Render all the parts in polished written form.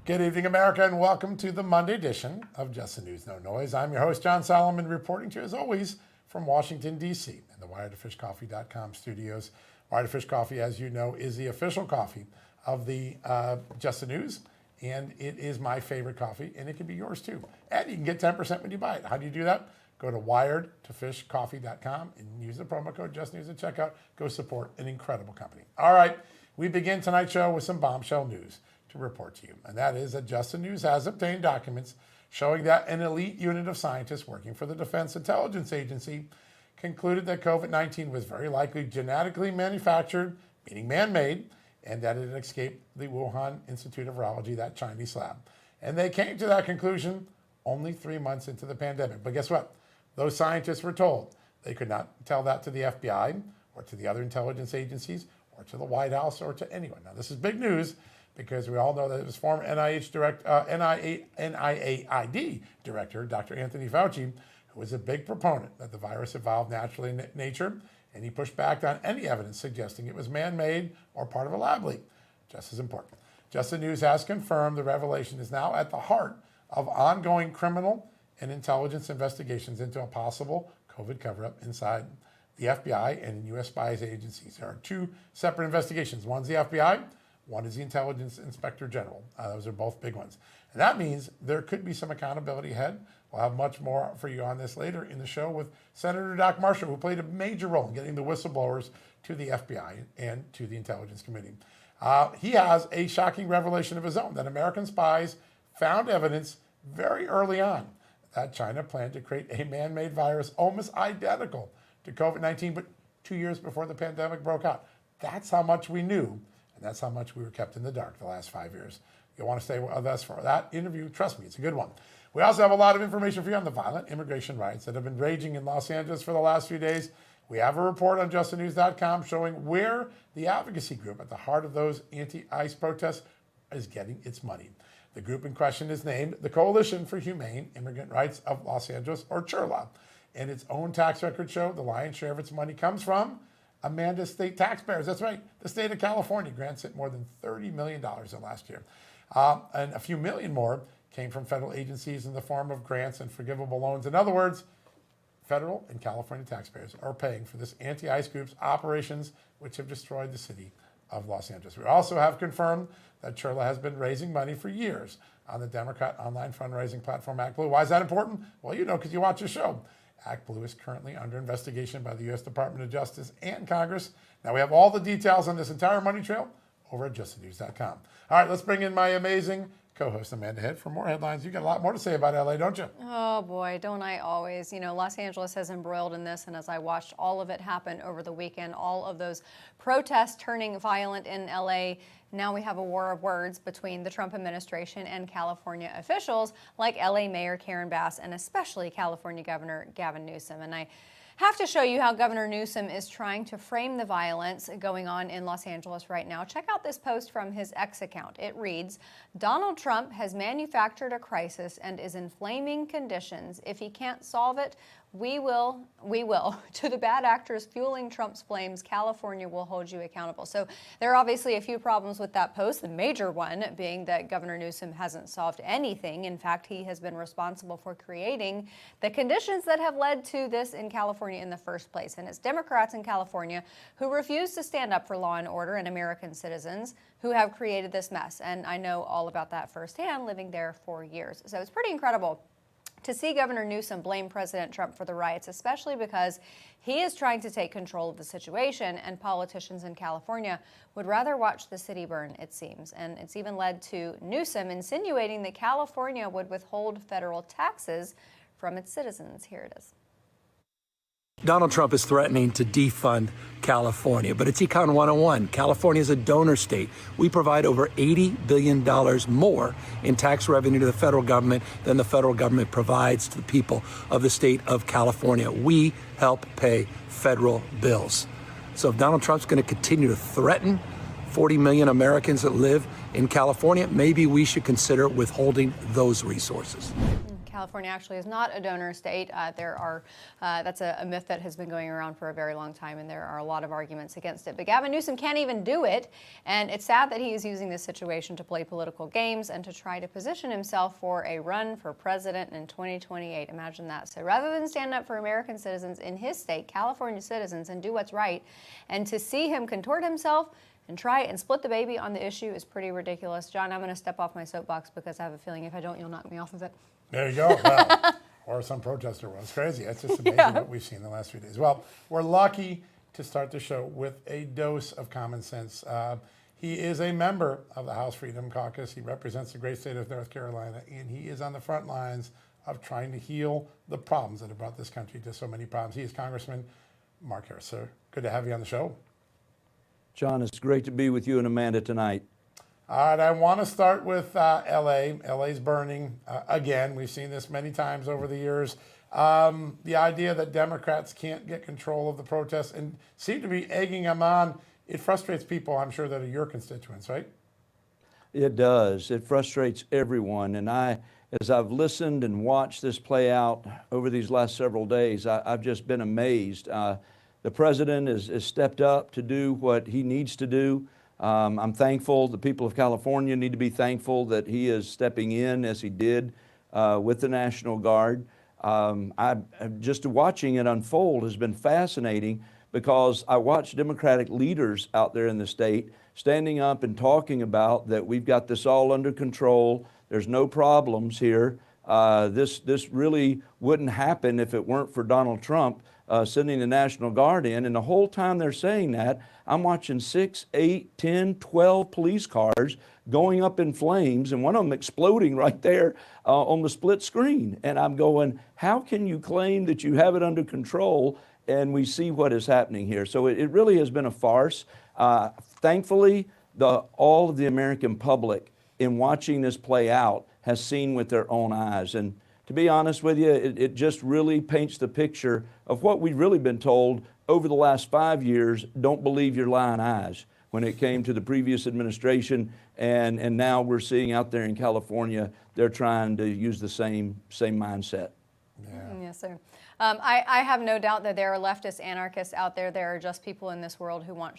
Good evening, America, and welcome to the Monday edition of Just the News, No Noise. I'm your host, John Solomon, reporting to you, as always, from Washington, D.C. in the WiredToFishCoffee.com studios. Wired to Fish Coffee, as you know, is the official coffee of the Just the News, and it is my favorite coffee, and it can be yours, too. And you can get 10% when you buy it. How do you do that? Go to WiredToFishCoffee.com and use the promo code JustNews at checkout. Go support an incredible company. All right, we begin tonight's show with some bombshell news to report to you, and that is that Just the News has obtained documents showing that an elite unit of scientists working for the Defense Intelligence Agency concluded that COVID-19 was very likely genetically manufactured, meaning man-made, and that it had escaped the Wuhan Institute of Virology, that Chinese lab. And they came to that conclusion only 3 months into the pandemic. But guess what? Those scientists were told they could not tell that to the FBI or to the other intelligence agencies or to the White House or to anyone. Now, this is big news, because we all know that it was former NIAID director, Dr. Anthony Fauci, who was a big proponent that the virus evolved naturally in nature, and he pushed back on any evidence suggesting it was man-made or part of a lab leak. Just as important. Just the News has confirmed the revelation is now at the heart of ongoing criminal and intelligence investigations into a possible COVID cover-up inside the FBI and in U.S. spies agencies. There are two separate investigations. One's the FBI. One is the Intelligence Inspector General. Those are both big ones. And that means there could be some accountability ahead. We'll have much more for you on this later in the show with Senator Doc Marshall, who played a major role in getting the whistleblowers to the FBI and to the Intelligence Committee. He has a shocking revelation of his own, that American spies found evidence very early on that China planned to create a man-made virus almost identical to COVID-19, but 2 years before the pandemic broke out. That's how much we knew. And that's how much we were kept in the dark the last 5 years. You'll want to stay with us for that interview. Trust me, it's a good one. We also have a lot of information for you on the violent immigration riots that have been raging in Los Angeles for the last few days. We have a report on justthenews.com showing where the advocacy group at the heart of those anti-ICE protests is getting its money. The group in question is named the Coalition for Humane Immigrant Rights of Los Angeles, or CHIRLA. And its own tax records show the lion's share of its money comes from Amanda's state taxpayers. That's right. The state of California grants it more than $30 million in last year. And a few million more came from federal agencies in the form of grants and forgivable loans. In other words, federal and California taxpayers are paying for this anti-ICE group's operations, which have destroyed the city of Los Angeles. We also have confirmed that CHIRLA has been raising money for years on the Democrat online fundraising platform ActBlue. Why is that important? Well, you know, because you watch the show. ActBlue is currently under investigation by the U.S. Department of Justice and Congress. Now, we have all the details on this entire money trail over at justthenews.com. All right, let's bring in my amazing co-host, Amanda Head, for more headlines. You got a lot more to say about L.A., don't you? Oh, boy, don't I always. You know, Los Angeles has embroiled in this, and as I watched all of it happen over the weekend, all of those protests turning violent in L.A., now we have a war of words between the Trump administration and California officials like LA Mayor Karen Bass and especially California Governor Gavin Newsom. And I have to show you how Governor Newsom is trying to frame the violence going on in Los Angeles right now. Check out this post from his X account. It reads, "Donald Trump has manufactured a crisis and is inflaming conditions. If he can't solve it, we will. To the bad actors fueling Trump's flames, California will hold you accountable." So there are obviously a few problems with that post, the major one being that Governor Newsom hasn't solved anything. In fact, he has been responsible for creating the conditions that have led to this in California in the first place. And it's Democrats in California who refuse to stand up for law and order and American citizens who have created this mess. And I know all about that firsthand, living there for years. So it's pretty incredible to see Governor Newsom blame President Trump for the riots, especially because he is trying to take control of the situation, and politicians in California would rather watch the city burn, it seems. And it's even led to Newsom insinuating that California would withhold federal taxes from its citizens. Here it is. Donald Trump is threatening to defund California, but it's Econ 101. California is a donor state. We provide over $80 billion more in tax revenue to the federal government than the federal government provides to the people of the state of California. We help pay federal bills. So if Donald Trump's going to continue to threaten 40 million Americans that live in California, maybe we should consider withholding those resources. California actually is not a donor state. That's a myth that has been going around for a very long time, and there are a lot of arguments against it. But Gavin Newsom can't even do it, and it's sad that he is using this situation to play political games and to try to position himself for a run for president in 2028. Imagine that. So rather than stand up for American citizens in his state, California citizens, and do what's right, and to see him contort himself and try and split the baby on the issue is pretty ridiculous. John, I'm going to step off my soapbox because I have a feeling if I don't, you'll knock me off of it. There you go. Well, or some protester was. Crazy. It's just amazing what we've seen in the last few days. Well, we're lucky to start the show with a dose of common sense. He is a member of the House Freedom Caucus. He represents the great state of North Carolina, and he is on the front lines of trying to heal the problems that have brought this country to so many problems. He is Congressman Mark Harris. Sir, good to have you on the show. John, it's great to be with you and Amanda tonight. All right, I want to start with L.A. L.A.'s burning again. We've seen this many times over the years. The idea that Democrats can't get control of the protests and seem to be egging them on, it frustrates people, I'm sure, that are your constituents, right? It does. It frustrates everyone. And as I've listened and watched this play out over these last several days, I've just been amazed. The president has stepped up to do what he needs to do. I'm thankful. The people of California need to be thankful that he is stepping in as he did with the National Guard. Just watching it unfold has been fascinating because I watch Democratic leaders out there in the state standing up and talking about that we've got this all under control. There's no problems here. This really wouldn't happen if it weren't for Donald Trump sending the National Guard in. And the whole time they're saying that, I'm watching 6, 8, 10, 12 police cars going up in flames, and one of them exploding right there on the split screen. And I'm going, how can you claim that you have it under control? And we see what is happening here. So it really has been a farce. Thankfully, all of the American public, in watching this play out, has seen with their own eyes. And to be honest with you, it just really paints the picture of what we've really been told over the last 5 years. Don't believe your lying eyes when it came to the previous administration. And now we're seeing out there in California, they're trying to use the same mindset. Yeah. Yes, sir. I have no doubt that there are leftist anarchists out there. There are just people in this world who want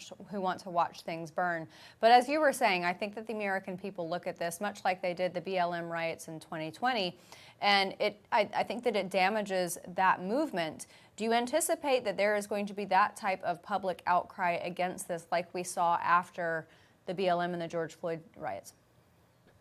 to watch things burn. But as you were saying, I think that the American people look at this much like they did the BLM riots in 2020, and I think that it damages that movement. Do you anticipate that there is going to be that type of public outcry against this like we saw after the BLM and the George Floyd riots?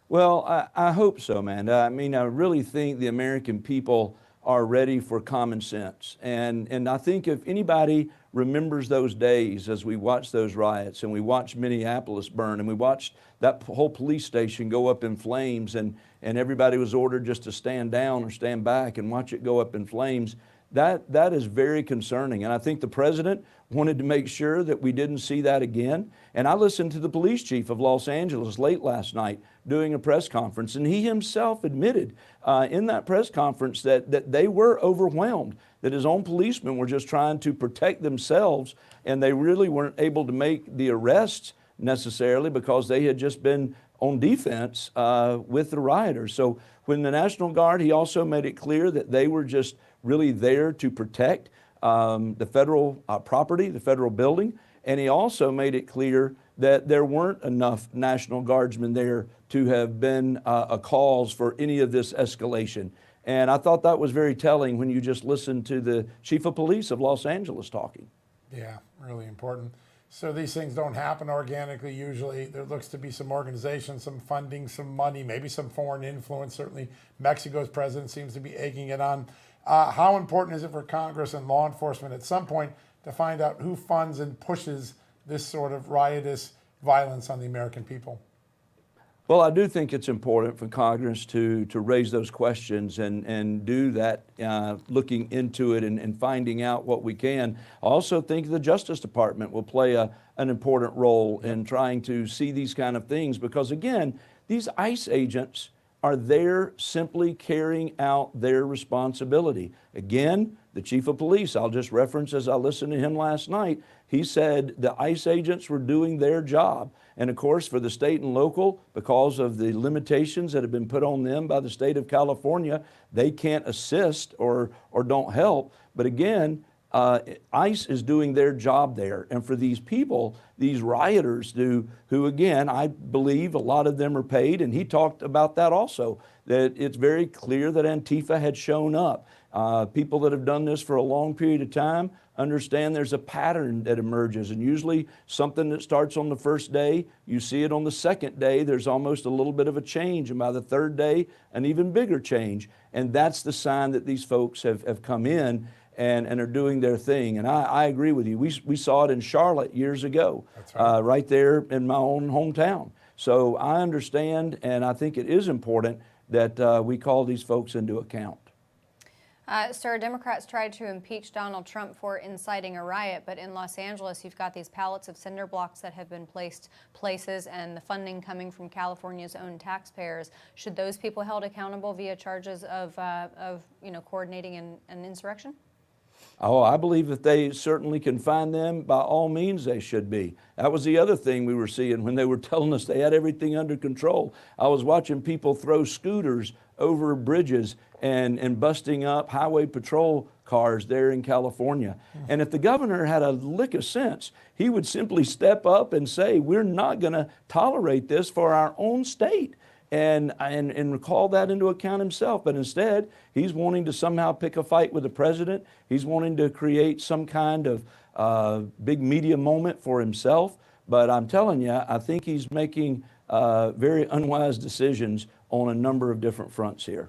Well, I hope so, man. I mean, I really think the American people are ready for common sense. And I think if anybody remembers those days as we watched those riots and we watched Minneapolis burn and we watched that whole police station go up in flames and everybody was ordered just to stand down or stand back and watch it go up in flames, that is very concerning. And I think the president wanted to make sure that we didn't see that again. And I listened to the police chief of Los Angeles late last night doing a press conference, and he himself admitted in that press conference that they were overwhelmed, that his own policemen were just trying to protect themselves, and they really weren't able to make the arrests necessarily because they had just been on defense with the rioters. So when the National Guard, he also made it clear that they were just really there to protect the federal property, the federal building. And he also made it clear that there weren't enough National Guardsmen there to have been a cause for any of this escalation. And I thought that was very telling when you just listened to the chief of police of Los Angeles talking. Yeah, really important. So these things don't happen organically usually. There looks to be some organization, some funding, some money, maybe some foreign influence. Certainly Mexico's president seems to be egging it on. How important is it for Congress and law enforcement at some point to find out who funds and pushes this sort of riotous violence on the American people? Well, I do think it's important for Congress to raise those questions and do that, looking into it and finding out what we can. I also think the Justice Department will play an important role in trying to see these kind of things because, again, these ICE agents are there simply carrying out their responsibility. Again, the chief of police, I'll just reference as I listened to him last night, He said the ICE agents were doing their job. And of course, for the state and local, because of the limitations that have been put on them by the state of California, they can't assist or don't help. But again, ICE is doing their job there. And for these people, these rioters who again, I believe a lot of them are paid, and he talked about that also, that it's very clear that Antifa had shown up. People that have done this for a long period of time understand there's a pattern that emerges, and usually something that starts on the first day, you see it on the second day, there's almost a little bit of a change, and by the third day, an even bigger change. And that's the sign that these folks have come in and are doing their thing. And I agree with you. We saw it in Charlotte years ago, right there in my own hometown. So I understand, and I think it is important that we call these folks into account. Sir, Democrats tried to impeach Donald Trump for inciting a riot, but in Los Angeles, you've got these pallets of cinder blocks that have been placed places, and the funding coming from California's own taxpayers. Should those people held accountable via charges of coordinating an insurrection? Oh, I believe if they certainly can find them, by all means they should be. That was the other thing we were seeing when they were telling us they had everything under control. I was watching people throw scooters over bridges and busting up highway patrol cars there in California. And if the governor had a lick of sense, he would simply step up and say, we're not going to tolerate this for our own state. And call that into account himself. But instead, he's wanting to somehow pick a fight with the president. He's wanting to create some kind of big media moment for himself. But I'm telling you, I think he's making very unwise decisions on a number of different fronts here.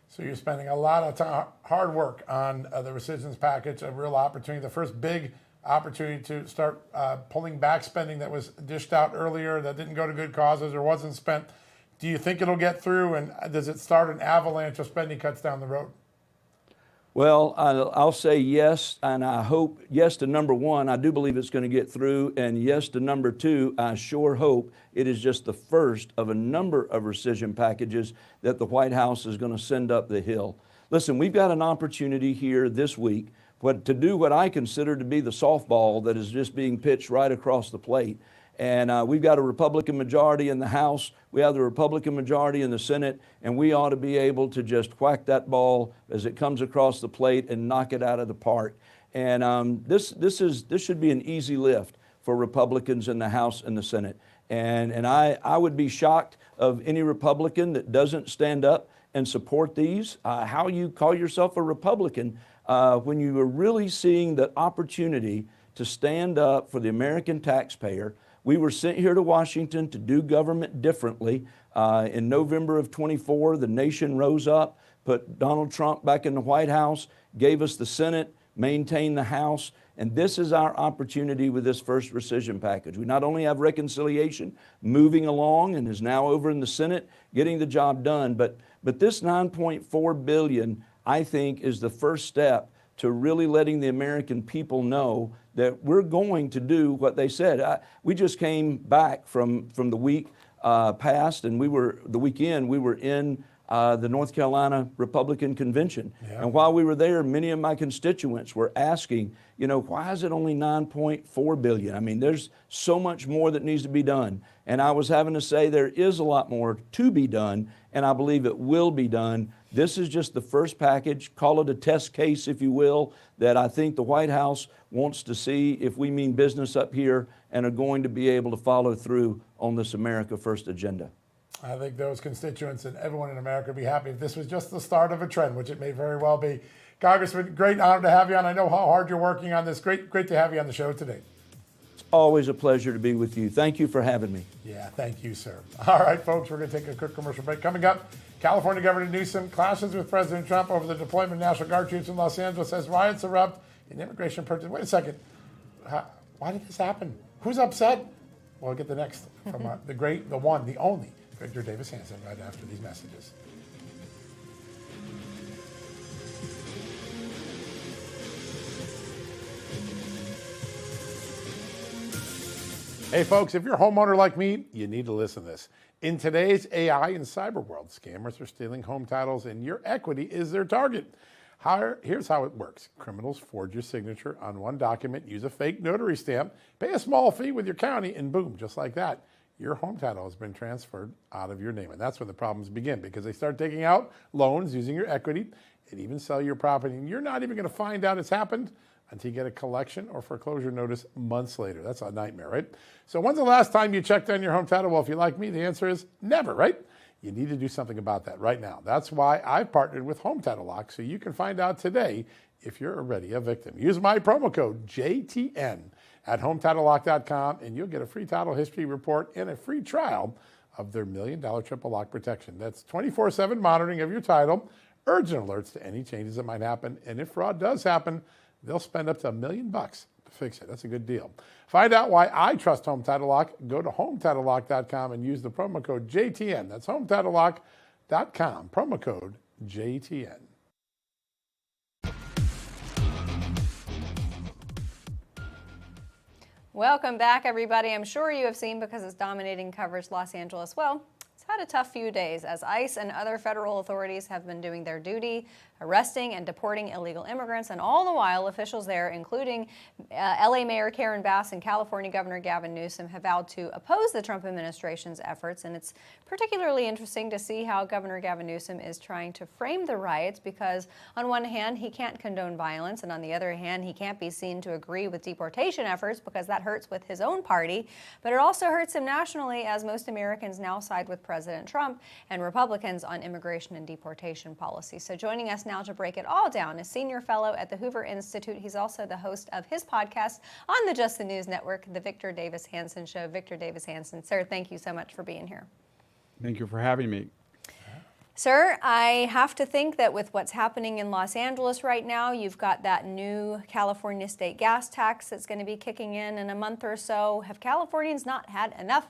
So you're spending a lot of hard work on the rescissions package, a real opportunity, the first big opportunity to start pulling back spending that was dished out earlier that didn't go to good causes or wasn't spent. Do you think it'll get through, and does it start an avalanche of spending cuts down the road? Well, I'll say yes, and I hope yes to number one. I do believe it's going to get through, and yes to number two. I sure hope it is just the first of a number of rescission packages that the White House is going to send up the hill. Listen, we've got an opportunity here this week to do what I consider to be the softball that is just being pitched right across the plate. And we've got a Republican majority in the House. We have the Republican majority in the Senate, and we ought to be able to just whack that ball as it comes across the plate and knock it out of the park. And this should be an easy lift for Republicans in the House and the Senate. And I would be shocked of any Republican that doesn't stand up and support these. How you call yourself a Republican when you are really seeing the opportunity to stand up for the American taxpayer. We were sent here to Washington to do government differently. In November of 24, the nation rose up, put Donald Trump back in the White House, gave us the Senate, maintained the House, and this is our opportunity with this first rescission package. We not only have reconciliation moving along and is now over in the Senate, getting the job done, but this $9.4 billion, I think, is the first step to really letting the American people know that we're going to do what they said. We just came back from the week past, and the weekend we were in the North Carolina Republican Convention. Yeah. And while we were there, many of my constituents were asking, why is it only $9.4 billion? I mean, there's so much more that needs to be done. And I was having to say there is a lot more to be done, and I believe it will be done. This is just the first package, call it a test case, if you will, that I think the White House wants to see if we mean business up here and are going to be able to follow through on this America First agenda. I think those constituents and everyone in America would be happy if this was just the start of a trend, which it may very well be. Congressman, great honor to have you on. I know how hard you're working on this. Great to have you on the show today. It's always a pleasure to be with you. Thank you for having me. Yeah, thank you, sir. All right, folks, we're going to take a quick commercial break. Coming up, California Governor Newsom clashes with President Trump over the deployment of National Guard troops in Los Angeles as riots erupt in immigration protests. Wait a second. Why did this happen? Who's upset? We'll get the next from the great, the one, the only, Victor Davis Hanson right after these messages. Hey folks, if you're a homeowner like me, you need to listen to this. In today's AI and cyber world, scammers are stealing home titles and your equity is their target. Here's how it works. Criminals forge your signature on one document, use a fake notary stamp, pay a small fee with your county, and boom, just like that, your home title has been transferred out of your name. And that's when the problems begin, because they start taking out loans using your equity and even sell your property. And you're not even going to find out it's happened until you get a collection or foreclosure notice months later. That's a nightmare, right? So when's the last time you checked on your home title? Well, if you're like me, the answer is never, right? You need to do something about that right now. That's why I've partnered with Home Title Lock, so you can find out today if you're already a victim. Use my promo code JTN at HometitleLock.com, and you'll get a free title history report and a free trial of their $1 million triple lock protection. That's 24/7 monitoring of your title, urgent alerts to any changes that might happen, and if fraud does happen, they'll spend up to $1 million to fix it. That's a good deal. Find out why I trust Home Title Lock. Go to HometitleLock.com and use the promo code JTN. That's HometitleLock.com, promo code JTN. Welcome back, everybody. I'm sure you have seen, because it's dominating coverage, Los Angeles. Well, it's had a tough few days as ICE and other federal authorities have been doing their duty, arresting and deporting illegal immigrants, and all the while officials there, including LA Mayor Karen Bass and California Governor Gavin Newsom, have vowed to oppose the Trump administration's efforts. And it's particularly interesting to see how Governor Gavin Newsom is trying to frame the riots, because on one hand, he can't condone violence, and on the other hand, he can't be seen to agree with deportation efforts, because that hurts with his own party. But it also hurts him nationally, as most Americans now side with President Trump and Republicans on immigration and deportation policy. So joining us now to break it all down is senior fellow at the Hoover Institute. He's also the host of his podcast on the Just the News Network, The Victor Davis Hanson Show. Victor Davis Hanson, sir, thank you so much for being here. Thank you for having me. Sir, I have to think that with what's happening in Los Angeles right now, you've got that new California state gas tax that's going to be kicking in a month or so. Have Californians not had enough?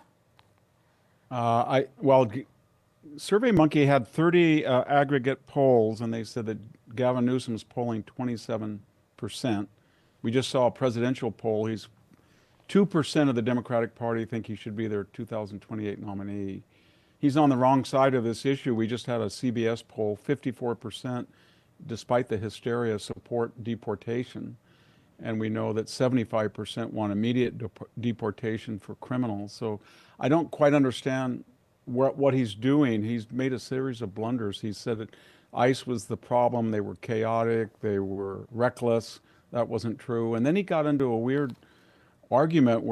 SurveyMonkey had 30 aggregate polls, and they said that Gavin Newsom's polling 27%. We just saw a presidential poll. He's 2% of the Democratic Party think he should be their 2028 nominee. He's on the wrong side of this issue. We just had a CBS poll, 54%, despite the hysteria, support deportation. And we know that 75% want immediate deportation for criminals. So I don't quite understand what he's doing. He's made a series of blunders. He said that ICE was the problem. They were chaotic. They were reckless. That wasn't true. And then he got into a weird argument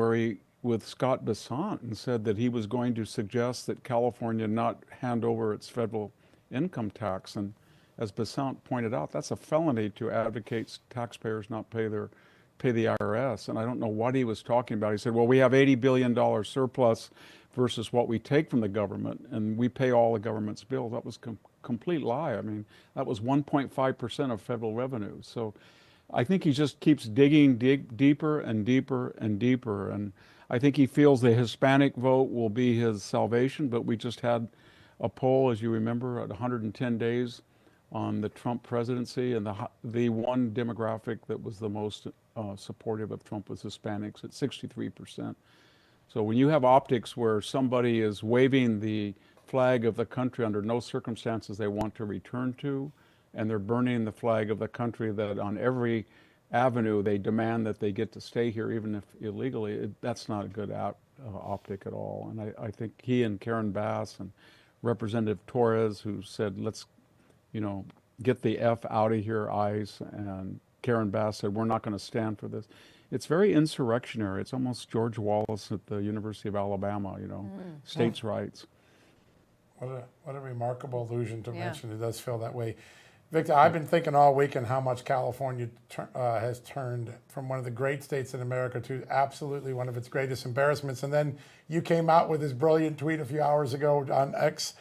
with Scott Bessant, and said that he was going to suggest that California not hand over its federal income tax. And as Bessant pointed out, that's a felony to advocate taxpayers not pay the IRS. And I don't know what he was talking about. He said, well, we have $80 billion surplus versus what we take from the government, and we pay all the government's bills. That was complete lie. I mean, that was 1.5% of federal revenue. So I think he just keeps digging deeper and deeper and deeper. And I think he feels the Hispanic vote will be his salvation, but we just had a poll, as you remember, at 110 days on the Trump presidency, and the one demographic that was the most supportive of Trump was Hispanics at 63%. So when you have optics where somebody is waving the flag of the country under no circumstances they want to return to, and they're burning the flag of the country that on every avenue they demand that they get to stay here even if illegally, that's not a good optic at all. And I think he and Karen Bass and Representative Torres, who said, let's, get the F out of here, ICE, and Karen Bass said, we're not going to stand for this. It's very insurrectionary. It's almost George Wallace at the University of Alabama, states' rights. What a remarkable illusion to mention. It does feel that way. Victor, I've been thinking all weekend how much California has turned from one of the great states in America to absolutely one of its greatest embarrassments. And then you came out with this brilliant tweet a few hours ago on X,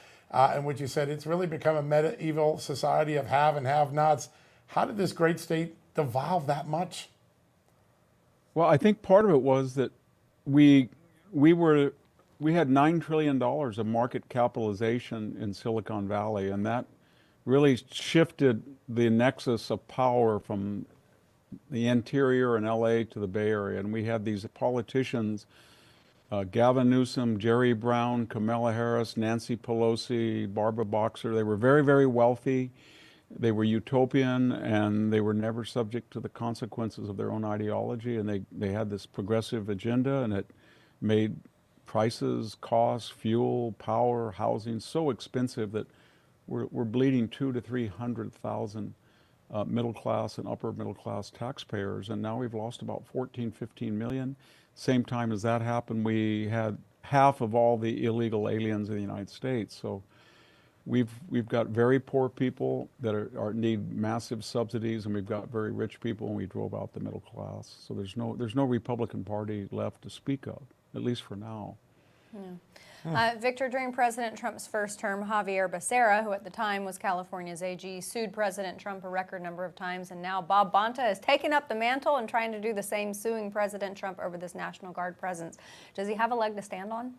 in which you said it's really become a medieval society of have and have-nots. How did this great state devolve that much? Well, I think part of it was that we had $9 trillion of market capitalization in Silicon Valley, and that really shifted the nexus of power from the interior in LA to the Bay Area. And we had these politicians, Gavin Newsom, Jerry Brown, Kamala Harris, Nancy Pelosi, Barbara Boxer. They were very, very wealthy. They were utopian, and they were never subject to the consequences of their own ideology, and they had this progressive agenda, and it made prices, costs, fuel, power, housing so expensive that we're bleeding 200,000 to 300,000 middle class and upper middle class taxpayers, and now we've lost about 14, 15 million. Same time as that happened, we had half of all the illegal aliens in the United States. So we've got very poor people that need massive subsidies, and we've got very rich people, and we drove out the middle class. So there's no Republican Party left to speak of, at least for now. Victor, during President Trump's first term, Javier Becerra, who at the time was California's AG, sued President Trump a record number of times, and now Bob Bonta has taken up the mantle and trying to do the same, suing President Trump over this National Guard presence. Does he have a leg to stand on?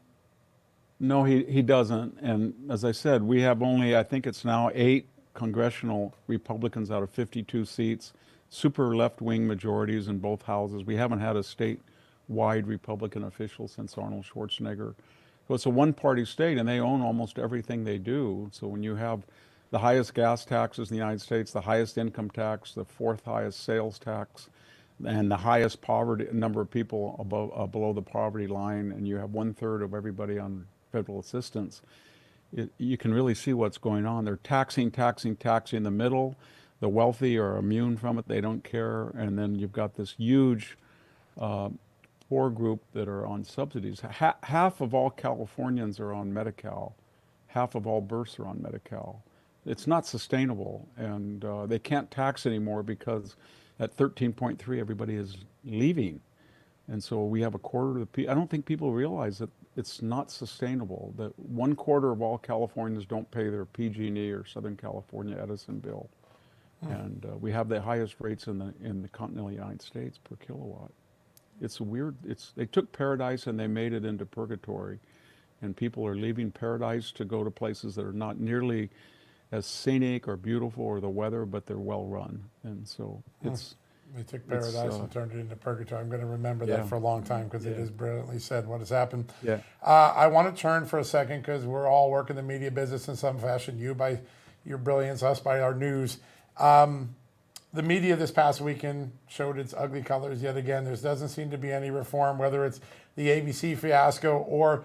No, he doesn't. And as I said, we have only, I think it's now 8 congressional Republicans out of 52 seats, super left-wing majorities in both houses. We haven't had a state-wide Republican official since Arnold Schwarzenegger. So it's a one-party state, and they own almost everything they do. So when you have the highest gas taxes in the United States, the highest income tax, the 4th highest sales tax, and the highest poverty number of people below the poverty line, and you have 1/3 of everybody on federal assistance, you can really see what's going on. They're taxing the middle. The wealthy are immune from it. They don't care. And then you've got this huge poor group that are on subsidies. Half of all Californians are on Medi-Cal. Half of all births are on Medi-Cal. It's not sustainable, and they can't tax anymore because at 13.3 everybody is leaving. And so we have a quarter of the people. I don't think people realize that it's not sustainable, that 1/4 of all Californians don't pay their PG&E or Southern California Edison bill. And we have the highest rates in the continental United States per kilowatt. It's weird. They took paradise and they made it into purgatory, and people are leaving paradise to go to places that are not nearly as scenic or beautiful or the weather, but they're well run. And so it's They took paradise and turned it into purgatory. I'm going to remember Yeah. that for a long time because it is brilliantly said what has happened. Yeah. I want to turn for a second because we're all working the media business in some fashion. You by your brilliance, us by our news. The media this past weekend showed its ugly colors yet again. There doesn't seem to be any reform, whether it's the ABC fiasco or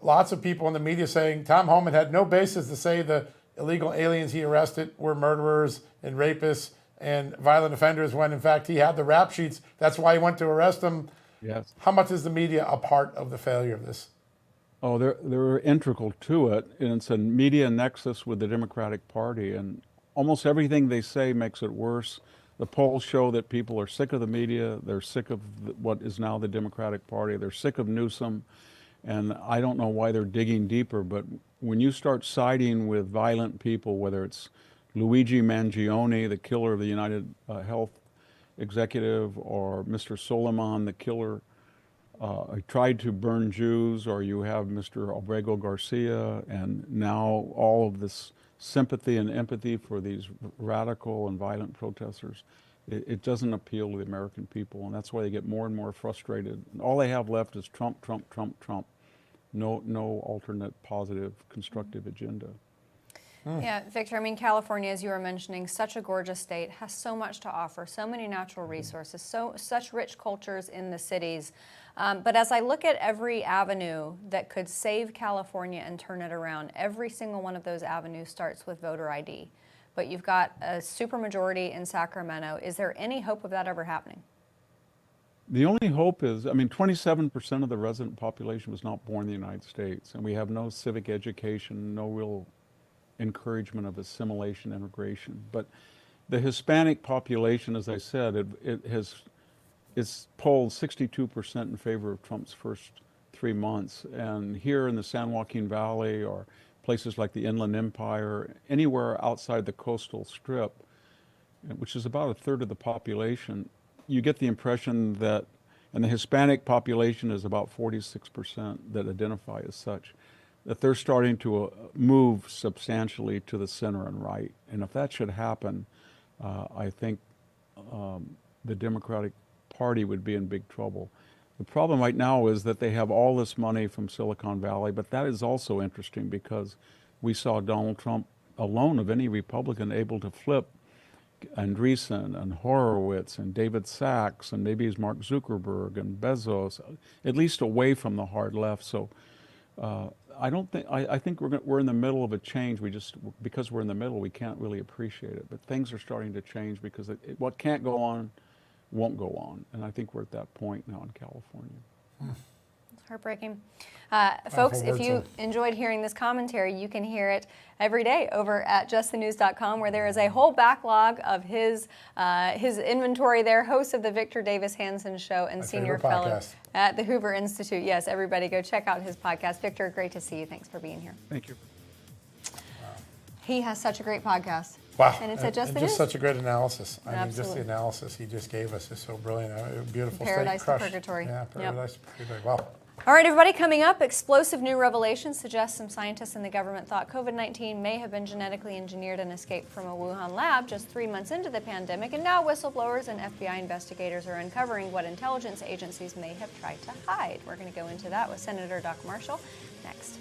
lots of people in the media saying Tom Homan had no basis to say the illegal aliens he arrested were murderers and rapists and violent offenders when in fact he had the rap sheets. That's why he went to arrest them. Yes. How much is the media a part of the failure of this? Oh, they're integral to it, and it's a media nexus with the Democratic Party, and almost everything they say makes it worse. The polls show that people are sick of the media. They're sick of what is now the Democratic Party. They're sick of Newsom, and I don't know why they're digging deeper, but when you start siding with violent people, whether it's Luigi Mangione, the killer of the United Health executive, or Mr. Soleiman, the killer who tried to burn Jews, or you have Mr. Abrego Garcia, and now all of this sympathy and empathy for these radical and violent protesters, it doesn't appeal to the American people, and that's why they get more and more frustrated. And all they have left is Trump, Trump, Trump, Trump. No alternate, positive, constructive agenda. Yeah, Victor, I mean, California, as you were mentioning, such a gorgeous state, has so much to offer, so many natural resources, such rich cultures in the cities. But as I look at every avenue that could save California and turn it around, every single one of those avenues starts with voter ID. But you've got a supermajority in Sacramento. Is there any hope of that ever happening? The only hope is, 27% of the resident population was not born in the United States, and we have no civic education, no real encouragement of assimilation, integration. But the Hispanic population, as I said, it's polled 62% in favor of Trump's first 3 months. And here in the San Joaquin Valley or places like the Inland Empire, anywhere outside the coastal strip, which is about 1/3 of the population, you get the impression that, and the Hispanic population is about 46% that identify as such, that they're starting to move substantially to the center and right. And if that should happen, I think the Democratic Party would be in big trouble. The problem right now is that they have all this money from Silicon Valley, but that is also interesting because we saw Donald Trump alone of any Republican able to flip Andreessen and Horowitz and David Sachs and maybe it's Mark Zuckerberg and Bezos, at least away from the hard left. So I think we're in the middle of a change. Because we're in the middle, we can't really appreciate it. But things are starting to change because what can't go on won't go on. And I think we're at that point now in California. It's heartbreaking. Folks, if you enjoyed hearing this commentary, you can hear it every day over at justthenews.com, where there is a whole backlog of his inventory there, host of the Victor Davis Hanson Show and senior fellow at the Hoover Institute. Yes, everybody go check out his podcast. Victor, great to see you. Thanks for being here. Thank you. He has such a great podcast. Wow. And it's at Just the just News. such a great analysis. I mean, just Absolutely. the analysis he just gave us is so brilliant. A beautiful Paradise state to crush. Purgatory. Yeah, Yep. Paradise to Purgatory. Wow. All right, everybody, coming up, explosive new revelations suggest some scientists in the government thought COVID-19 may have been genetically engineered and escaped from a Wuhan lab just 3 months into the pandemic, and now whistleblowers and FBI investigators are uncovering what intelligence agencies may have tried to hide. We're going to go into that with Senator Doc Marshall next.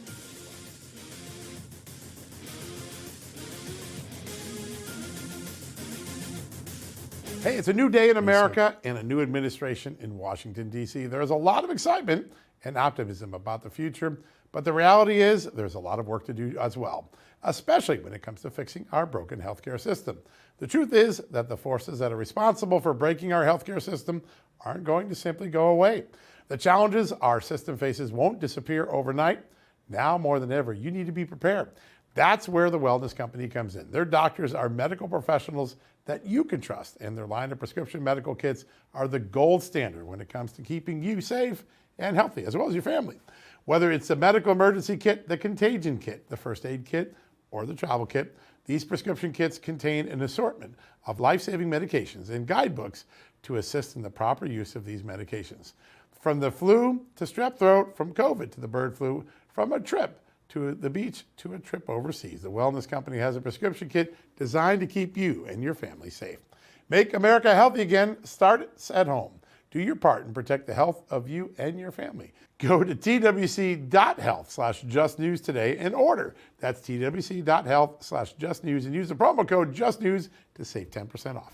Hey, it's a new day in America and a new administration in Washington, D.C. There's a lot of excitement and optimism about the future, but the reality is there's a lot of work to do as well, especially when it comes to fixing our broken healthcare system. The truth is that the forces that are responsible for breaking our healthcare system aren't going to simply go away. The challenges our system faces won't disappear overnight. Now more than ever, you need to be prepared. That's where the Wellness Company comes in. Their doctors are medical professionals that you can trust, and their line of prescription medical kits are the gold standard when it comes to keeping you safe and healthy, as well as your family. Whether it's the medical emergency kit, the contagion kit, the first aid kit, or the travel kit, these prescription kits contain an assortment of life-saving medications and guidebooks to assist in the proper use of these medications. From the flu to strep throat, from COVID to the bird flu, from a trip to the beach to a trip overseas, the Wellness Company has a prescription kit designed to keep you and your family safe. Make America healthy again. Start at home. Do your part and protect the health of you and your family. Go to twc.health/justnews today and order. That's twc.health/justnews and use the promo code JUSTNEWS to save 10% off.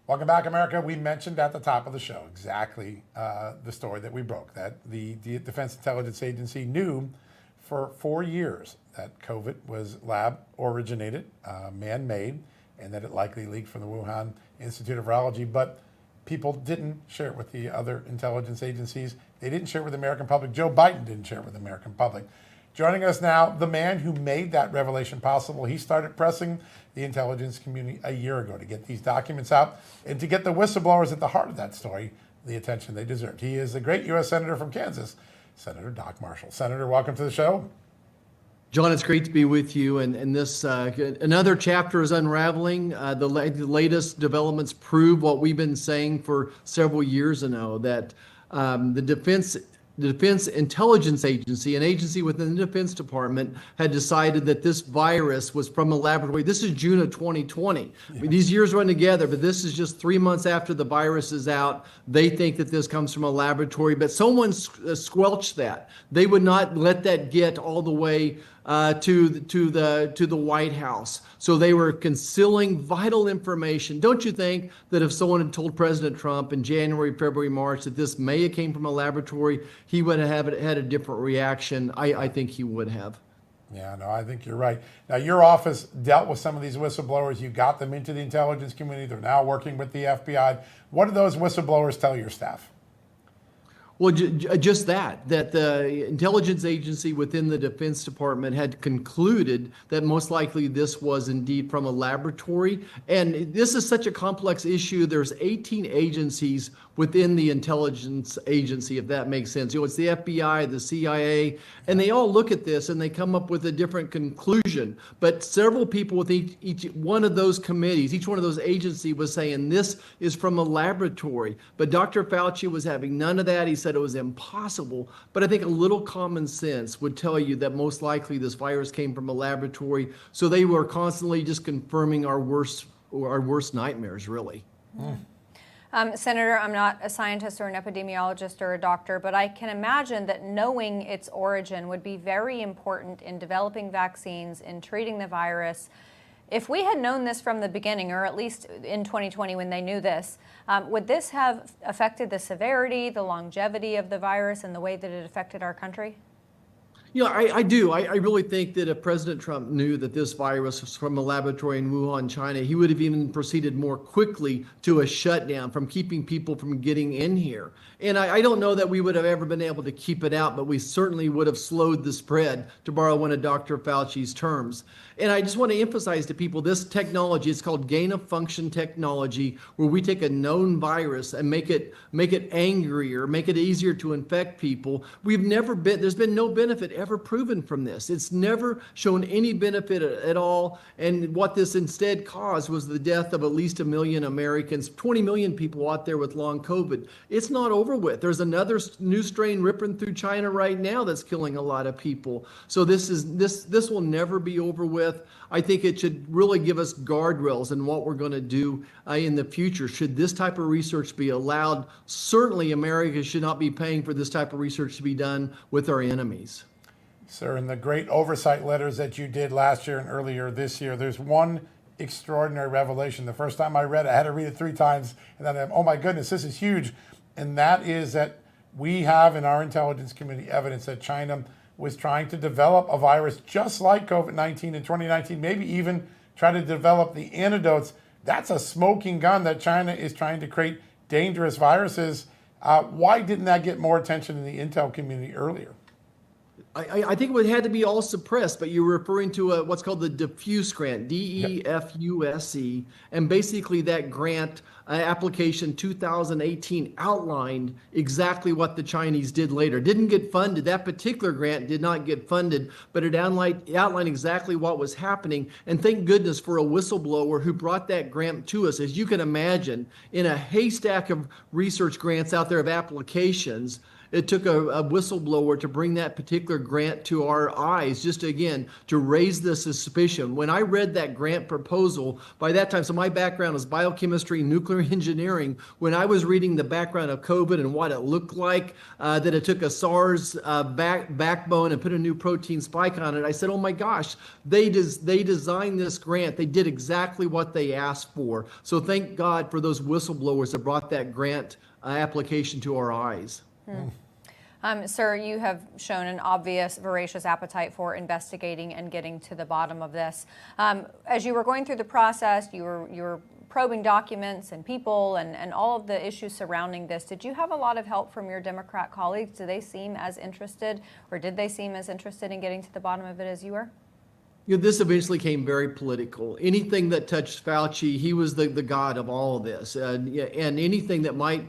Welcome back, America. We mentioned at the top of the show exactly the story that we broke, that the Defense Intelligence Agency knew for 4 years that COVID was lab originated, man-made, and that it likely leaked from the Wuhan Institute of Virology, but people didn't share it with the other intelligence agencies. They didn't share it with the American public. Joe Biden didn't share it with the American public. Joining us now, the man who made that revelation possible. He started pressing the intelligence community a year ago to get these documents out and to get the whistleblowers at the heart of that story the attention they deserved. He is the great U.S. Senator from Kansas, Senator Doc Marshall. Senator, welcome to the show. John, it's great to be with you. And this another chapter is unraveling. The latest developments prove what we've been saying for several years now, that the Defense Intelligence Agency, an agency within the Defense Department, had decided that this virus was from a laboratory. This is June of 2020. I mean, these years run together, but this is just 3 months after the virus is out. They think that this comes from a laboratory, but someone squelched that. They would not let that get all the way to the White House. So they were concealing vital information. Don't you think that if someone had told President Trump in January, February, March that this may have came from a laboratory, he would have had a different reaction? I think he would have. Yeah, no, I think you're right. Now, your office dealt with some of these whistleblowers. You got them into the intelligence community. They're now working with the FBI. What do those whistleblowers tell your staff? Well, just that the intelligence agency within the Defense Department had concluded that most likely this was indeed from a laboratory. And this is such a complex issue. There's 18 agencies within the intelligence agency, if that makes sense. You know, it's the FBI, the CIA, and they all look at this and they come up with a different conclusion. But several people with each one of those committees, each one of those agencies was saying this is from a laboratory. But Dr. Fauci was having none of that. He said it was impossible. But I think a little common sense would tell you that most likely this virus came from a laboratory. So they were constantly just confirming our worst nightmares, really. Senator, I'm not a scientist or an epidemiologist or a doctor, but I can imagine that knowing its origin would be very important in developing vaccines, in treating the virus. If we had known this from the beginning, or at least in 2020 when they knew this, would this have affected the severity, the longevity of the virus, and the way that it affected our country? You know, I do. I really think that if President Trump knew that this virus was from a laboratory in Wuhan, China, he would have even proceeded more quickly to a shutdown from keeping people from getting in here. And I don't know that we would have ever been able to keep it out, but we certainly would have slowed the spread, to borrow one of Dr. Fauci's terms. And I just want to emphasize to people, this technology is called gain-of-function technology, where we take a known virus and make it angrier, make it easier to infect people. There's been no benefit ever proven from this. It's never shown any benefit at all. And what this instead caused was the death of at least 1 million Americans, 20 million people out there with long COVID. It's not over with. There's another new strain ripping through China right now that's killing a lot of people. So this will never be over with. I think it should really give us guardrails in what we're going to do in the future. Should this type of research be allowed? Certainly America should not be paying for this type of research to be done with our enemies. Sir, in the great oversight letters that you did last year and earlier this year, there's one extraordinary revelation. The first time I read it, I had to read it 3 times, and then, oh my goodness, this is huge. And that is that we have in our intelligence community evidence that China was trying to develop a virus just like COVID-19 in 2019, maybe even try to develop the antidotes. That's a smoking gun that China is trying to create dangerous viruses. Why didn't that get more attention in the intel community earlier? I think it had to be all suppressed, but you're referring to what's called the DEFUSE grant, DEFUSE, and basically that grant application 2018 outlined exactly what the Chinese did later. Didn't get funded. That particular grant did not get funded, but it outlined exactly what was happening. And thank goodness for a whistleblower who brought that grant to us. As you can imagine, in a haystack of research grants out there of applications, it took a whistleblower to bring that particular grant to our eyes, just again, to raise the suspicion. When I read that grant proposal, by that time, so my background is biochemistry, nuclear engineering. When I was reading the background of COVID and what it looked like, that it took a SARS backbone and put a new protein spike on it, I said, oh my gosh, they designed this grant. They did exactly what they asked for. So thank God for those whistleblowers that brought that grant application to our eyes. Sir, you have shown an obvious, voracious appetite for investigating and getting to the bottom of this. As you were going through the process, you were probing documents and people and all of the issues surrounding this. Did you have a lot of help from your Democrat colleagues? Do they seem as interested, or did they seem as interested in getting to the bottom of it as you were? You know, this eventually came very political. Anything that touched Fauci, he was the god of all of this. And anything that might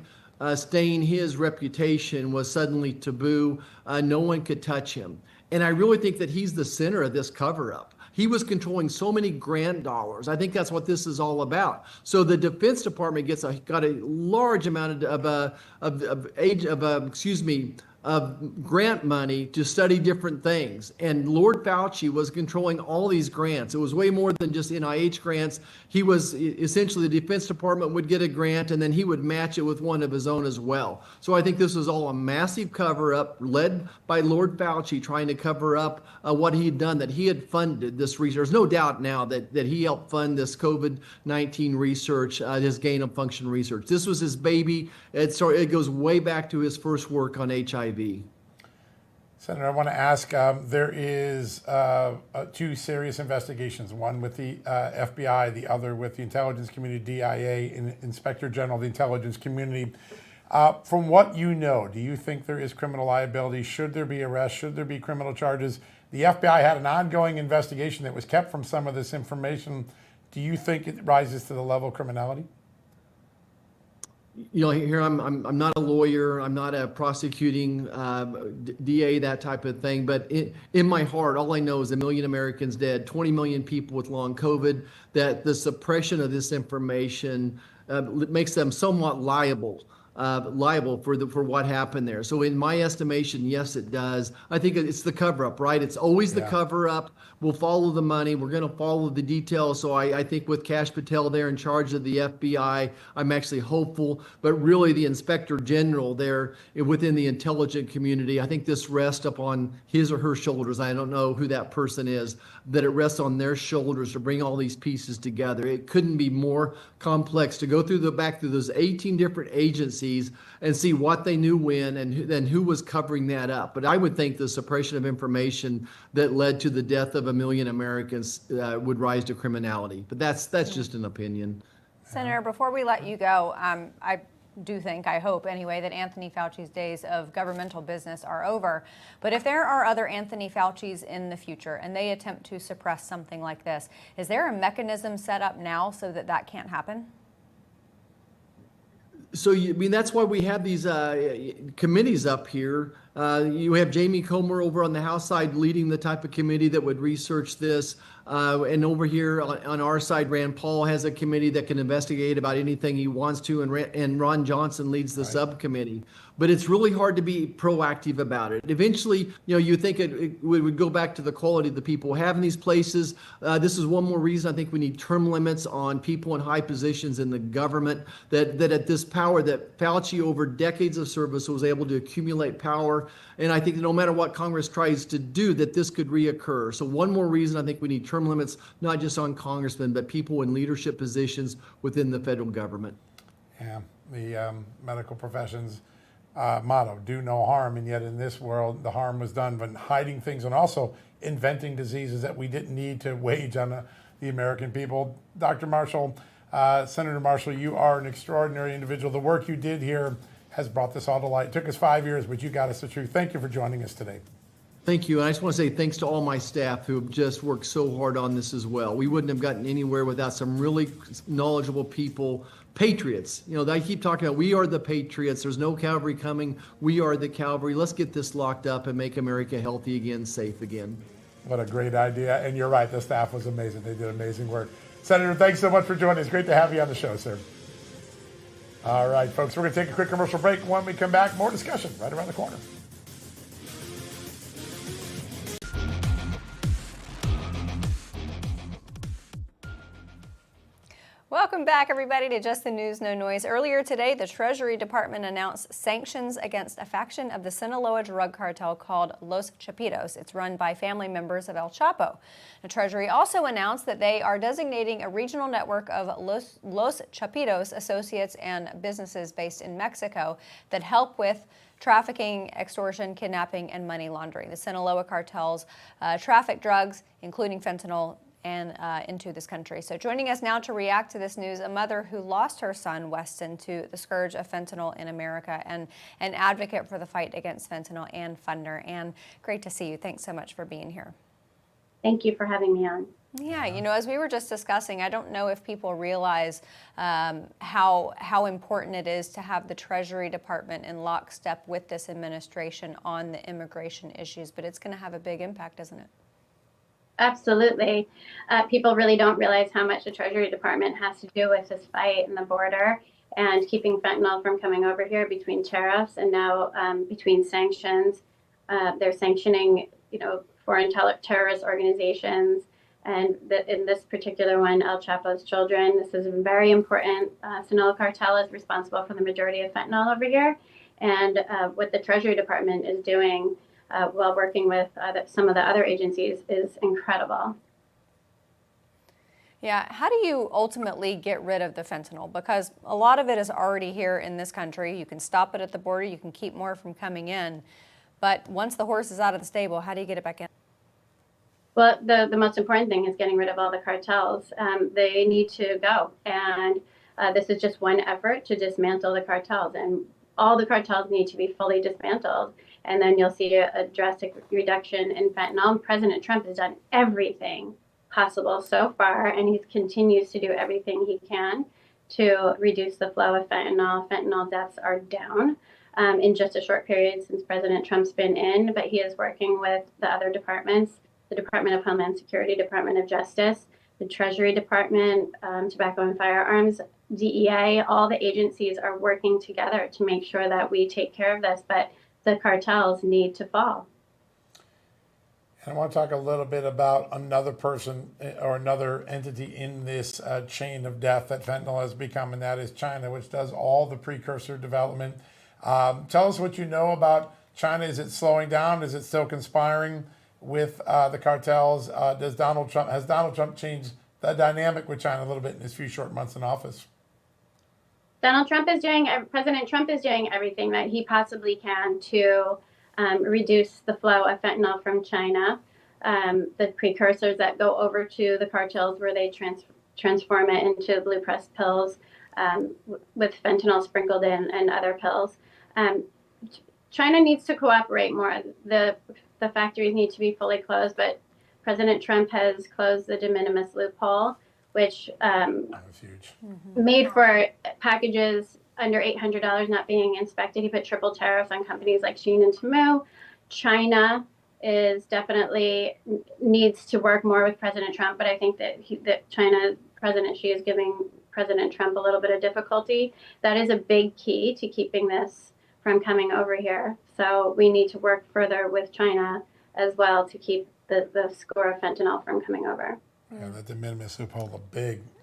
stain his reputation was suddenly taboo. No one could touch him. And I really think that he's the center of this cover-up. He was controlling so many grant dollars. I think that's what this is all about. So the Defense Department got a large amount of grant money to study different things. And Lord Fauci was controlling all these grants. It was way more than just NIH grants. He was essentially, the Defense Department would get a grant and then he would match it with one of his own as well. So I think this was all a massive cover-up led by Lord Fauci, trying to cover up what he had done, that he had funded this research. There's no doubt now that he helped fund this COVID-19 research, his gain-of-function research. This was his baby. It goes way back to his first work on HIV. Senator, I want to ask, there is 2 serious investigations, one with the FBI, the other with the intelligence community, DIA, and Inspector General of the Intelligence Community. From what you know, do you think there is criminal liability? Should there be arrests? Should there be criminal charges? The FBI had an ongoing investigation that was kept from some of this information. Do you think it rises to the level of criminality? You know, here I'm not a lawyer. I'm not a prosecuting DA, that type of thing. But in my heart, all I know is 1 million Americans dead, 20 million people with long COVID, that the suppression of this information makes them somewhat liable liable for what happened there. So in my estimation, yes, it does. I think it's the cover up, right? It's always the cover up. We'll follow the money. We're going to follow the details. So I think with Kash Patel there in charge of the FBI, I'm actually hopeful. But really, the Inspector General there within the intelligence community, I think this rests upon his or her shoulders. I don't know who that person is, that it rests on their shoulders to bring all these pieces together. It couldn't be more complex to go back through those 18 different agencies and see what they knew when and then who was covering that up. But I would think the suppression of information that led to the death of 1 million Americans would rise to criminality. But that's just an opinion. Senator, before we let you go, I do think, I hope anyway, that Anthony Fauci's days of governmental business are over. But if there are other Anthony Fauci's in the future and they attempt to suppress something like this, is there a mechanism set up now so that that can't happen? So, that's why we have these committees up here. You have Jamie Comer over on the House side leading the type of committee that would research this. And over here on our side, Rand Paul has a committee that can investigate about anything he wants to, and Ron Johnson leads the subcommittee. But it's really hard to be proactive about it. Eventually, you think it would go back to the quality of the people having these places. This is one more reason I think we need term limits on people in high positions in the government, that at this power that Fauci over decades of service was able to accumulate power. And I think that no matter what Congress tries to do, that this could reoccur. So one more reason I think we need term limits, not just on congressmen, but people in leadership positions within the federal government. Yeah, the medical profession's motto, do no harm, and yet in this world, the harm was done by hiding things and also inventing diseases that we didn't need to wage on the American people. Dr. Marshall, Senator Marshall, you are an extraordinary individual. The work you did here has brought this all to light. It took us 5 years, but you got us the truth. Thank you for joining us today. Thank you. And I just want to say thanks to all my staff who have just worked so hard on this as well. We wouldn't have gotten anywhere without some really knowledgeable people, patriots. I keep talking about we are the patriots. There's no cavalry coming. We are the cavalry. Let's get this locked up and make America healthy again, safe again. What a great idea. And you're right, the staff was amazing. They did amazing work. Senator, thanks so much for joining us. Great to have you on the show, sir. All right, folks, we're going to take a quick commercial break. When we come back, more discussion right around the corner. Welcome back, everybody, to Just the News, No Noise. Earlier today, the Treasury Department announced sanctions against a faction of the Sinaloa drug cartel called Los Chapitos. It's run by family members of El Chapo. The Treasury also announced that they are designating a regional network of Los Chapitos associates and businesses based in Mexico that help with trafficking, extortion, kidnapping, and money laundering. The Sinaloa cartels traffic drugs, including fentanyl, and into this country. So joining us now to react to this news, a mother who lost her son, Weston, to the scourge of fentanyl in America, and an advocate for the fight against fentanyl, Ann Fundner. Ann, great to see you. Thanks so much for being here. Thank you for having me on. Yeah, as we were just discussing, I don't know if people realize how important it is to have the Treasury Department in lockstep with this administration on the immigration issues, but it's going to have a big impact, isn't it? Absolutely. People really don't realize how much the Treasury Department has to do with this fight in the border and keeping fentanyl from coming over here between tariffs and now between sanctions. They're sanctioning, foreign terrorist organizations. And in this particular one, El Chapo's children. This is very important. Sinaloa cartel is responsible for the majority of fentanyl over here. And what the Treasury Department is doing while working with some of the other agencies is incredible. Yeah, how do you ultimately get rid of the fentanyl? Because a lot of it is already here in this country. You can stop it at the border, you can keep more from coming in. But once the horse is out of the stable, how do you get it back in? Well, the most important thing is getting rid of all the cartels. They need to go. And this is just one effort to dismantle the cartels. And all the cartels need to be fully dismantled. And then you'll see a drastic reduction in fentanyl. President Trump has done everything possible so far, and he continues to do everything he can to reduce the flow of fentanyl. Fentanyl deaths are down in just a short period since President Trump's been in, but he is working with the other departments, the Department of Homeland Security, Department of Justice, the Treasury Department, Tobacco and Firearms, DEA, all the agencies are working together to make sure that we take care of this, but the cartels need to fall. And I want to talk a little bit about another person or another entity in this chain of death that fentanyl has become, and that is China, which does all the precursor development. Tell us what you know about China. Is it slowing down? Is it still conspiring with the cartels? Has Donald Trump changed the dynamic with China a little bit in his few short months in office? President Trump is doing everything that he possibly can to reduce the flow of fentanyl from China. The precursors that go over to the cartels where they transform it into blue press pills with fentanyl sprinkled in and other pills. China needs to cooperate more. The factories need to be fully closed, but President Trump has closed the de minimis loophole, which That's huge. made for packages under $800 not being inspected. He put triple tariffs on companies like Shein and Temu. China is definitely needs to work more with President Trump, but I think that China President Xi is giving President Trump a little bit of difficulty. That is a big key to keeping this from coming over here. So we need to work further with China as well to keep the score of fentanyl from coming over. Yeah, the de minimis loophole,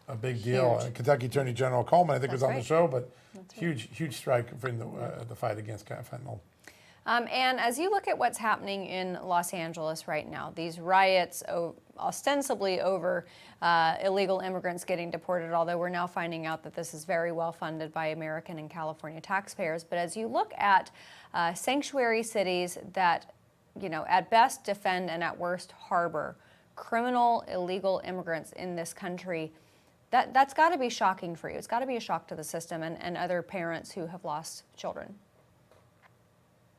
a big deal. And Kentucky Attorney General Coleman, I think, was on the show, but huge strike in the fight against fentanyl. And as you look at what's happening in Los Angeles right now, these riots ostensibly over illegal immigrants getting deported, although we're now finding out that this is very well funded by American and California taxpayers. But as you look at sanctuary cities that, at best defend and at worst harbor criminal illegal immigrants in this country, that's got to be shocking for you. It's got to be a shock to the system and other parents who have lost children.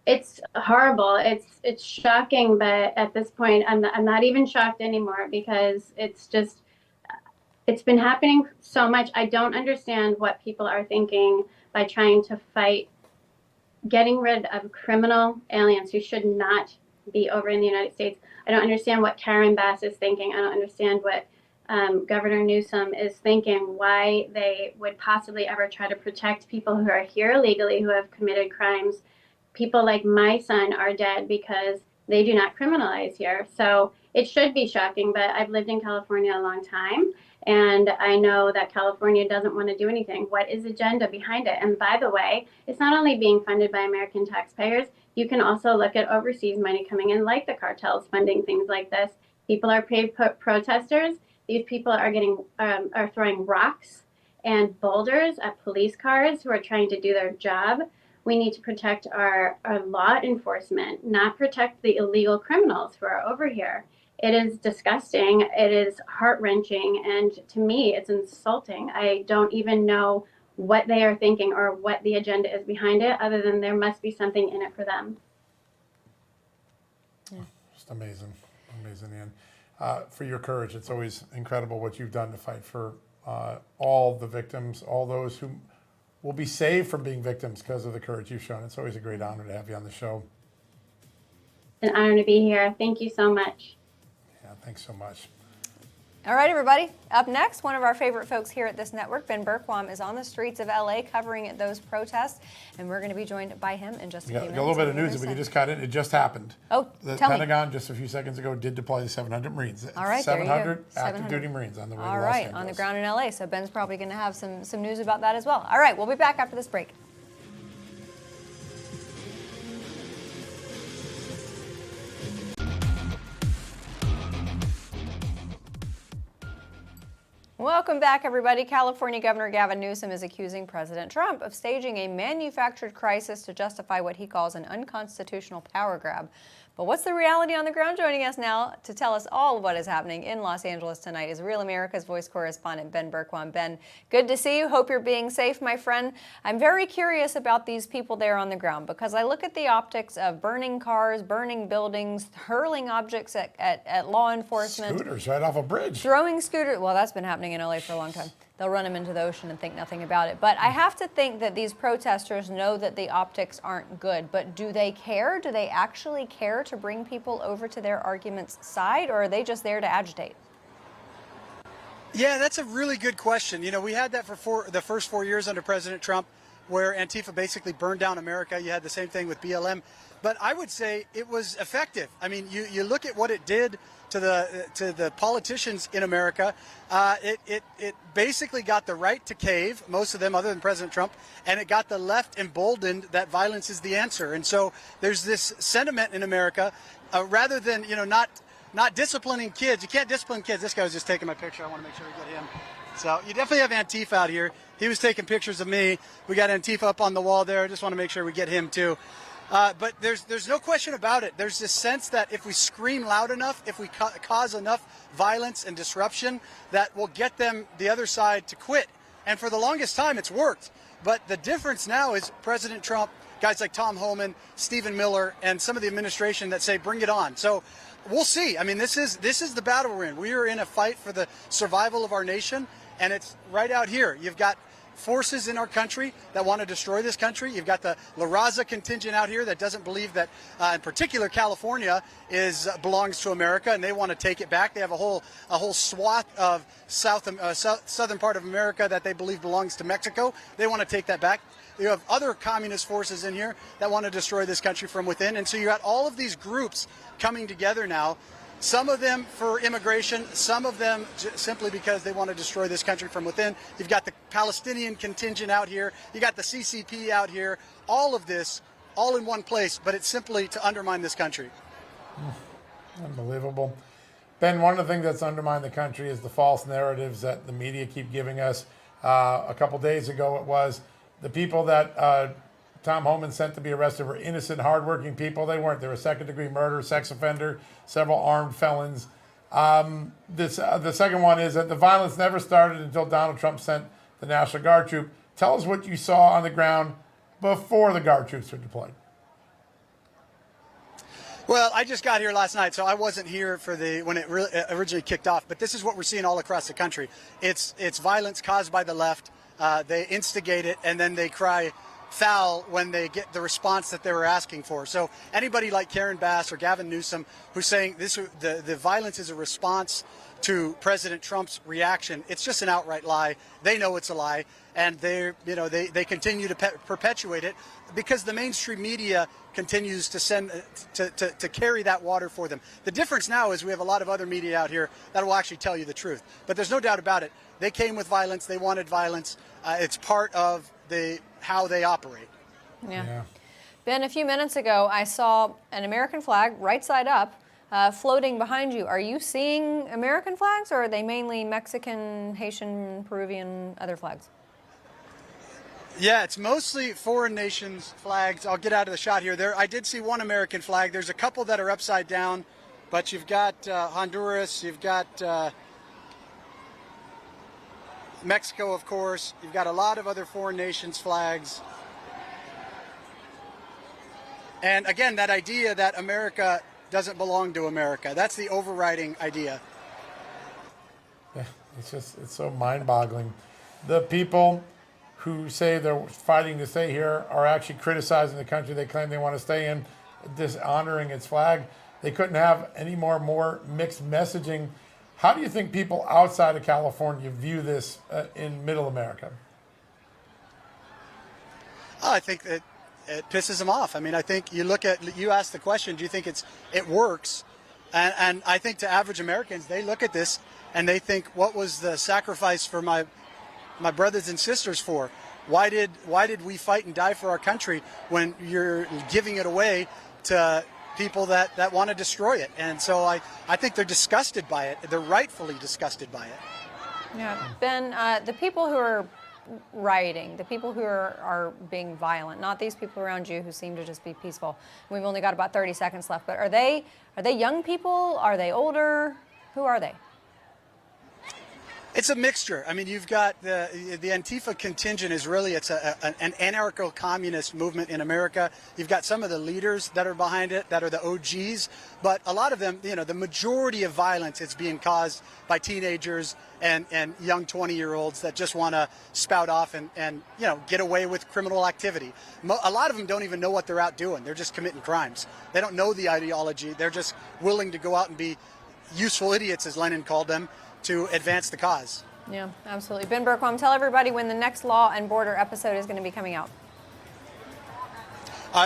It's horrible. It's shocking, but at this point, I'm not even shocked anymore because it's been happening so much. I don't understand what people are thinking by trying to fight getting rid of criminal aliens who should not be over in the United States. I don't understand what Karen Bass is thinking. I don't understand what Governor Newsom is thinking, why they would possibly ever try to protect people who are here illegally, who have committed crimes. People like my son are dead because they do not criminalize here. So it should be shocking, but I've lived in California a long time, and I know that California doesn't want to do anything. What is the agenda behind it? And by the way, it's not only being funded by American taxpayers. You can also look at overseas money coming in, like the cartels funding things like this. People are paid protesters. These people are are throwing rocks and boulders at police cars who are trying to do their job. We need to protect our law enforcement, not protect the illegal criminals who are over here. It is disgusting. It is heart-wrenching. And to me, it's insulting. I don't even know what they are thinking or what the agenda is behind it, other than there must be something in it for them. Just amazing, Ann. For your courage. It's always incredible what you've done to fight for all the victims, all those who will be saved from being victims because of the courage you've shown. It's always a great honor to have you on the show. It's an honor to be here. Thank you so much. Yeah, thanks so much. All right, everybody. Up next, one of our favorite folks here at this network, Ben Bergquam, is on the streets of LA covering those protests, and we're going to be joined by him in just a few minutes. Got a little bit of news that we can just cut in. It just happened. Oh, the tell me. Pentagon just a few seconds ago did deploy the 700 Marines. All right, there you go. 700 active duty Marines on the way to Los All right, Angeles. on the ground in LA. So Ben's probably going to have some news about that as well. All right, we'll be back after this break. Welcome back, everybody. California Governor Gavin Newsom is accusing President Trump of staging a manufactured crisis to justify what he calls an unconstitutional power grab. But what's the reality on the ground? Joining us now to tell us all what is happening in Los Angeles tonight is Real America's Voice correspondent Ben Bergquam. Ben, good to see you. Hope you're being safe, my friend. I'm very curious about these people there on the ground because I look at the optics of burning cars, burning buildings, hurling objects at law enforcement. Scooters right off a bridge. Throwing scooters. Well, that's been happening in LA for a long time. They'll run them into the ocean and think nothing about it. But I have to think that these protesters know that the optics aren't good. But do they care? Do they actually care to bring people over to their argument's side, or are they just there to agitate? Yeah, that's a really good question. You know, we had that for the first 4 years under President Trump, where Antifa basically burned down America. You had the same thing with BLM. But I would say it was effective. I mean, you look at what it did to the politicians in America. It basically got the right to cave, most of them other than President Trump, and it got the left emboldened that violence is the answer. And so there's this sentiment in America, rather than, you know, not disciplining kids. You can't discipline kids. This guy was just taking my picture. I want to make sure we get him. So you definitely have Antifa out here. He was taking pictures of me. We got Antifa up on the wall there. I just want to make sure we get him too. But there's no question about it. There's this sense that if we scream loud enough, if we cause enough violence and disruption, that will get them, the other side, to quit. And for the longest time, it's worked. But the difference now is President Trump, guys like Tom Homan, Stephen Miller, and some of the administration that say, bring it on. So we'll see. I mean, this is the battle we're in. We are in a fight for the survival of our nation, and it's right out here. You've got forces in our country that want to destroy this country. You've got the La Raza contingent out here that doesn't believe that, in particular, California belongs to America, and they want to take it back. They have a whole swath of southern part of America that they believe belongs to Mexico. They want to take that back. You have other communist forces in here that want to destroy this country from within, and so you got all of these groups coming together now. Some of them for immigration, some of them simply because they want to destroy this country from within. You've got the Palestinian contingent out here. You got the CCP out here. All of this, all in one place, but it's simply to undermine this country. Unbelievable. Ben, one of the things that's undermined the country is the false narratives that the media keep giving us. A couple days ago, it was the people that Tom Homan sent to be arrested were innocent, hardworking people. They weren't. They were second-degree murder, sex offender, several armed felons. The second one is that the violence never started until Donald Trump sent the National Guard troop. Tell us what you saw on the ground before the Guard troops were deployed. Well, I just got here last night, so I wasn't here for when it originally kicked off. But this is what we're seeing all across the country. It's violence caused by the left. They instigate it, and then they cry foul when they get the response that they were asking for. So anybody like Karen Bass or Gavin Newsom who's saying the violence is a response to President Trump's reaction, it's just an outright lie. They know it's a lie, and they continue to perpetuate it because the mainstream media continues to carry that water for them. The difference now is we have a lot of other media out here that will actually tell you the truth. But there's no doubt about it. They came with violence. They wanted violence. It's part of how they operate. Yeah. Ben, a few minutes ago, I saw an American flag right side up floating behind you. Are you seeing American flags, or are they mainly Mexican, Haitian, Peruvian, other flags? Yeah, it's mostly foreign nations' flags. I'll get out of the shot here. I did see one American flag. There's a couple that are upside down, but you've got Honduras, you've got Mexico, of course. You've got a lot of other foreign nations' flags. And again, that idea that America doesn't belong to America, that's the overriding idea. Yeah, it's so mind-boggling. The people who say they're fighting to stay here are actually criticizing the country they claim they want to stay in, dishonoring its flag. They couldn't have any more mixed messaging. How do you think people outside of California view this in Middle America? Oh, I think it pisses them off. I mean, I think you asked the question, do you think it works? And I think to average Americans, they look at this and they think, what was the sacrifice for my brothers and sisters for? Why did we fight and die for our country when you're giving it away to people that want to destroy it? And so I think they're disgusted by it. They're rightfully disgusted by it. Yeah. Ben, the people who are rioting, the people who are being violent, not these people around you who seem to just be peaceful. We've only got about 30 seconds left, but are they young people? Are they older? Who are they? It's a mixture. I mean, you've got the Antifa contingent is really, it's an anarcho-communist movement in America. You've got some of the leaders that are behind it that are the OGs, but a lot of them, the majority of violence is being caused by teenagers and young 20-year-olds that just want to spout off and get away with criminal activity. A lot of them don't even know what they're out doing. They're just committing crimes. They don't know the ideology. They're just willing to go out and be useful idiots, as Lenin called them. to advance the cause. Yeah, absolutely. Ben Bergquam, tell everybody when the next Law and Border episode is going to be coming out.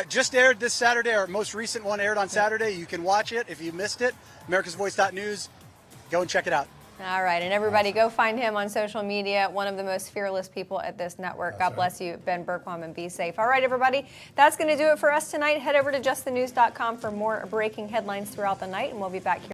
Just aired this Saturday. Our most recent one aired on Saturday. You can watch it if you missed it. AmericasVoice.news. Go and check it out. All right, and everybody go find him on social media, one of the most fearless people at this network. God bless you, Ben Bergquam, and be safe. All right, everybody, that's going to do it for us tonight. Head over to justthenews.com for more breaking headlines throughout the night, and we'll be back here.